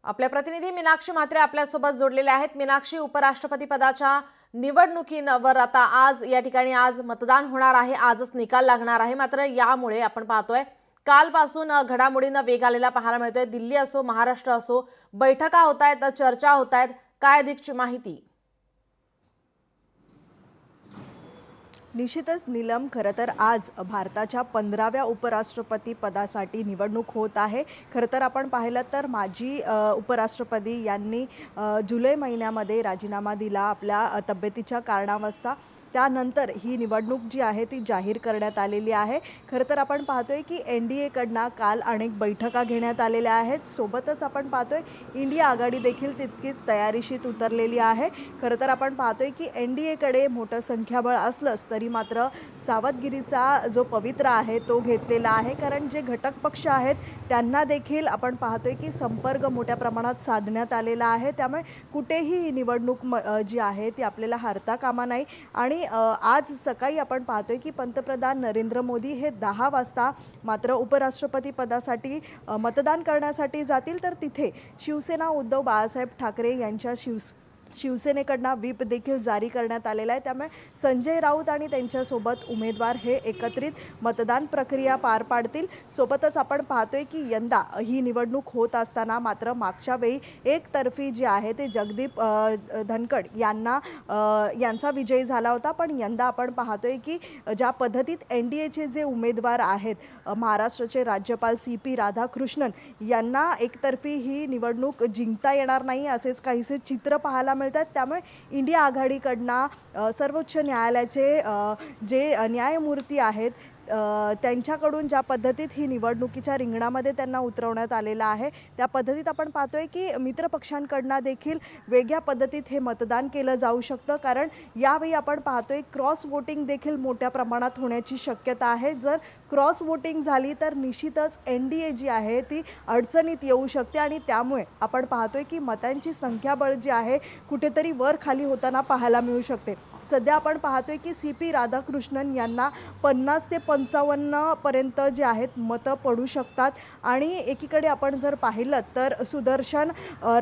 आपल्या प्रतिनिधी मीनाक्षी म्हात्रे आपल्यासोबत जोडलेले आहेत। मीनाक्षी, उपराष्ट्रपती पदाच्या निवडणुकीवर आता आज मतदान होणार आहे, आजच निकाल लागणार आहे। मात्र यामुळे आपण पाहतोय कालपासून घडामोडींना वेग आलेला पाहायला मिळतोय। दिल्ली असो महाराष्ट्र असो, बैठका होतायत, चर्चा होतायत, काय अधिकची माहिती? निश्चितच नीलम, खरं तर आज भारताच्या 15व्या उपराष्ट्रपती पदासाठी निवडणूक होत आहे। खरं तर आपण पाहिलं तर माजी उपराष्ट्रपती यांनी जुलै महिन्यामध्ये राजीनामा दिला आपल्या तब्येतीच्या कारणावस्ता। त्यानंतर ही निवडणूक जी आहे ती जाहीर करण्यात आलेली आहे। खरं तर आपण पाहतोय की NDA कडनं काल अनेक बैठका घेण्यात आलेल्या आहेत। सोबतच आपण पाहतोय इंडिया आघाडी देखील तितकीच तयारीशीत उतरलेली आहे। खरं तर आपण पाहतोय की NDA कडे मोठं संख्याबळ असलंच तरी मात्र सावधगिरीचा जो पवित्रा आहे तो घेतलेला आहे, कारण जे घटक पक्ष आहेत त्यांना देखील आपण पाहतोय की संपर्क मोठ्या प्रमाणात साधण्यात आलेला आहे। त्यामुळे कुठेही ही निवडणूक जी आहे ती आपल्याला हारता कामा नाही। आणि आज सकाळी आपण पाहतोय की पंतप्रधान नरेंद्र मोदी हे 10 वाजता मात्र उपराष्ट्रपती पदासाठी मतदान करण्यासाठी जातील, तर तिथे शिवसेना उद्धव बाळासाहेब ठाकरे यांच्या शिवसेनेकडनं व्हीप देखील जारी करण्यात आलेला आहे। त्यामुळे संजय राऊत आणि त्यांच्यासोबत उमेदवार हे एकत्रित मतदान प्रक्रिया पार पाडतील। सोबतच आपण पाहतोय की यंदा ही निवडणूक होत असताना मात्र मागच्या वेळी एकतर्फी जे आहे ते जगदीप धनखड यांचा विजय झाला होता। पण यंदा आपण पाहतोय की ज्या पद्धतीत NDAचे जे उमेदवार आहेत, महाराष्ट्राचे राज्यपाल CP राधाकृष्णन यांना एकतर्फी ही निवडणूक जिंकता येणार नाही असेच काहीसे चित्र पाहायला मिळतात। त्यामुळे इंडिया आघाडीकडनं सर्वोच्च न्यायालयाचे जे न्यायमूर्ती आहेत त्यांच्याकडून ज्या पद्धतीत ही निवडणुकीच्या रिंगणामध्ये त्यांना उतरवण्यात आलेलं आहे, त्या पद्धतीत आपण पाहतोय की मित्रपक्षांकडनं देखील वेगळ्या पद्धतीत हे मतदान केलं जाऊ शकतं। कारण यावेळी आपण पाहतोय क्रॉस वोटिंग देखील मोठ्या प्रमाणात होण्याची शक्यता आहे। जर क्रॉस वोटिंग झाली तर निश्चितच NDA जी आहे ती अडचणीत येऊ शकते आणि त्यामुळे आपण पाहतोय की मतांची संख्याबळ जी आहे कुठेतरी वर खाली होताना पाहायला मिळू शकते। सध्या आपण पाहतोय की CP राधाकृष्णन यांना 50 ते 55 पर्यंत जे आहेत मतं पडू शकतात। आणि एकीकडे आपण जर पाहिलं तर सुदर्शन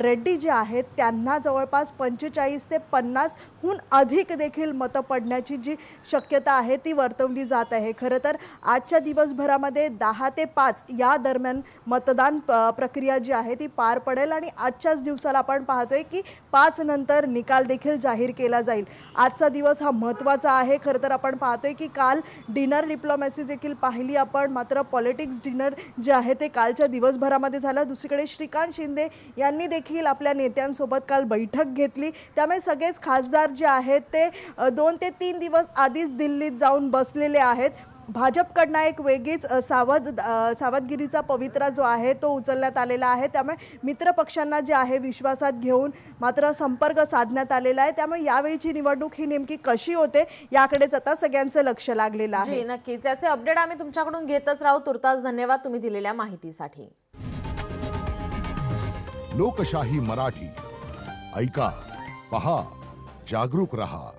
रेड्डी जे आहेत त्यांना जवळपास 45 ते 50 हून अधिक देखील मतं पडण्याची जी शक्यता आहे ती वर्तवली जात आहे। खरं तर आजच्या दिवसभरामध्ये 10 ते 5 या दरम्यान मतदान प्रक्रिया जी आहे ती पार पडेल आणि आजच्याच दिवसाला आपण पाहतोय की 5 नंतर निकाल देखील जाहीर केला जाईल। आजचा दिवस हा महत्त्वाचा आहे। खरं तर आपण पाहतोय की काल डिनर डिप्लोमॅसी देखील पाहिली आपण, मात्र पॉलिटिक्स डिनर जे आहे ते कालच्या दिवसभरामध्ये झालं। दुसरीकडे श्रीकांत शिंदे यांनी देखील आपल्या नेत्यांसोबत काल बैठक घेतली। त्यामुळे सगळेच खासदार जे आहेत ते 2 ते 3 दिवस आधीच दिल्लीत जाऊन बसलेले आहेत। भाजपकडनं एक वेगळीच सावधगिरीचा पवित्रा जो आहे तो उचलण्यात आलेला आहे। त्यामुळे मित्रपक्षांना जे आहे विश्वासात घेऊन मात्र संपर्क साधण्यात आलेला आहे। त्यामुळे यावेळीची निवडणूक ही नेमकी कशी होते याकडेच आता सगळ्यांचं लक्ष लागलेलं आहे। नक्कीच याचे अपडेट आम्ही तुमच्याकडून घेतच राहू। तुर्तास धन्यवाद तुम्ही दिलेल्या माहितीसाठी। लोकशाही मराठी ऐका, पहा, जागरूक रहा।